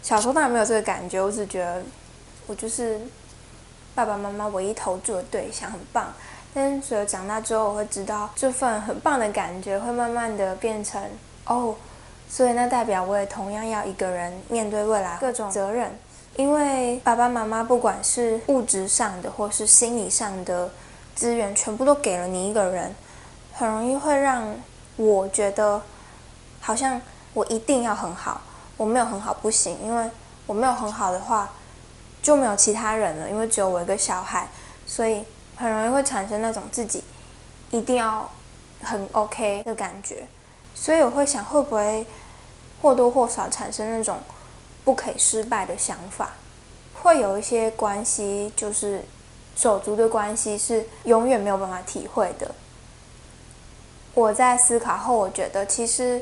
小时候当然没有这个感觉，我只觉得我就是爸爸妈妈唯一投注的对象，很棒。但是随着长大之后，我会知道这份很棒的感觉会慢慢的变成所以那代表我也同样要一个人面对未来各种责任。因为爸爸妈妈不管是物质上的或是心理上的资源全部都给了你一个人，很容易会让我觉得好像我一定要很好，我没有很好不行，因为我没有很好的话就没有其他人了，因为只有我一个小孩，所以很容易会产生那种自己一定要很 OK 的感觉。所以我会想会不会或多或少产生那种不可以失败的想法。会有一些关系，就是手足的关系是永远没有办法体会的。我在思考后，我觉得其实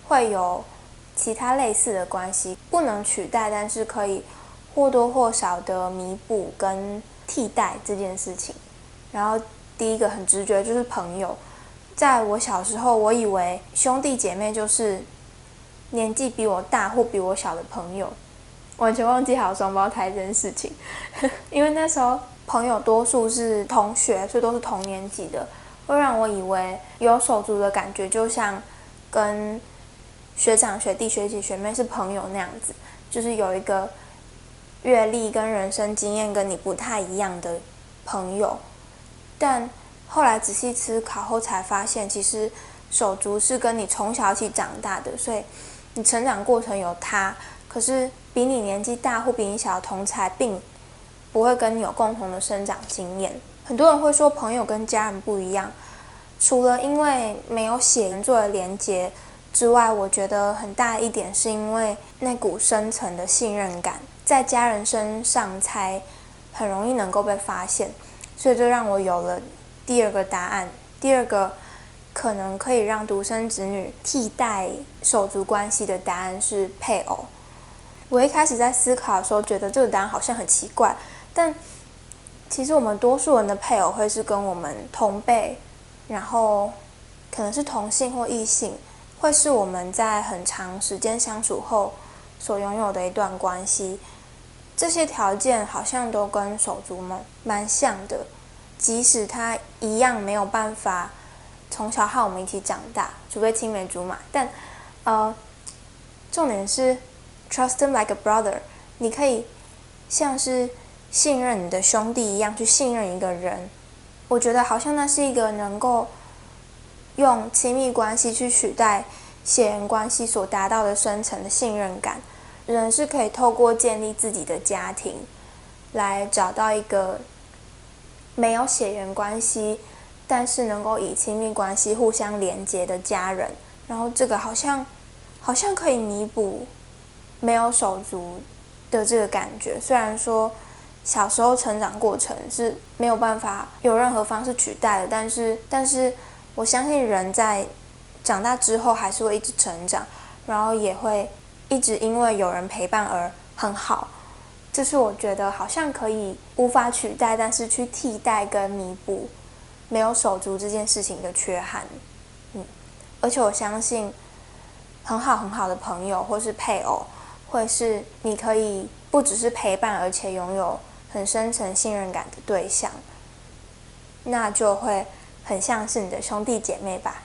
会有其他类似的关系，不能取代，但是可以或多或少的弥补跟替代这件事情。然后第一个很直觉就是朋友。在我小时候，我以为兄弟姐妹就是年纪比我大或比我小的朋友，完全忘记还有双胞胎这件事情。因为那时候朋友多数是同学，所以都是同年级的，会让我以为有手足的感觉就像跟学长学弟学姐学妹是朋友那样子，就是有一个阅历跟人生经验跟你不太一样的朋友。但后来仔细思考后才发现，其实手足是跟你从小一起长大的，所以你成长过程有他，可是比你年纪大或比你小的同侪并不会跟你有共同的生长经验。很多人会说朋友跟家人不一样，除了因为没有血缘作为连结之外，我觉得很大一点是因为那股深层的信任感，在家人身上才很容易能够被发现，所以就让我有了第二个答案。第二个可能可以让独生子女替代手足关系的答案是配偶。我一开始在思考的时候觉得这个答案好像很奇怪，但其实我们多数人的配偶会是跟我们同辈，然后可能是同性或异性，会是我们在很长时间相处后所拥有的一段关系。这些条件好像都跟手足们蛮像的，即使他一样没有办法从小和我们一起长大，除非青梅竹马，但重点是 trust him like a brother， 你可以像是信任你的兄弟一样去信任一个人。我觉得好像那是一个能够用亲密关系去取代血缘关系所达到的深层的信任感。人是可以透过建立自己的家庭来找到一个没有血缘关系但是能够以亲密关系互相连结的家人，然后这个好像可以弥补没有手足的这个感觉。虽然说小时候成长过程是没有办法有任何方式取代的，但是我相信人在长大之后还是会一直成长，然后也会一直因为有人陪伴而很好。这是我觉得好像可以无法取代，但是去替代跟弥补没有手足这件事情的缺憾。而且我相信很好的朋友或是配偶，会是你可以不只是陪伴，而且拥有很深层信任感的对象，那就会很像是你的兄弟姐妹吧。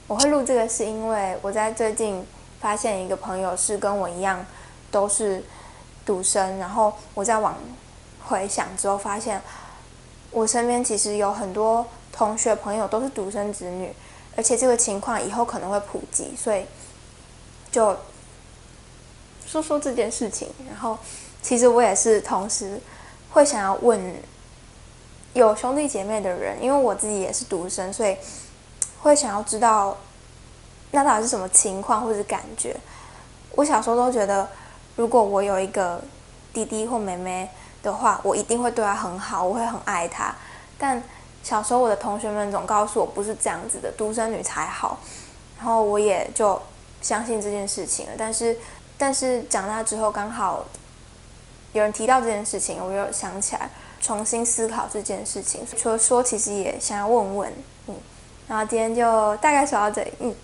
我会录这个是因为我在最近发现一个朋友是跟我一样都是独生，然后我在往回想之后发现我身边其实有很多同学朋友都是独生子女，而且这个情况以后可能会普及，所以就说这件事情。然后其实我也是同时会想要问有兄弟姐妹的人，因为我自己也是独生，所以会想要知道那到底是什么情况或者感觉。我小时候都觉得如果我有一个弟弟或妹妹的话，我一定会对他很好，我会很爱他。但小时候我的同学们总告诉我不是这样子的，独生女才好，然后我也就相信这件事情了。但是长大之后刚好有人提到这件事情，我又想起来重新思考这件事情。除了说其实也想要问问，然后今天就大概说到这里，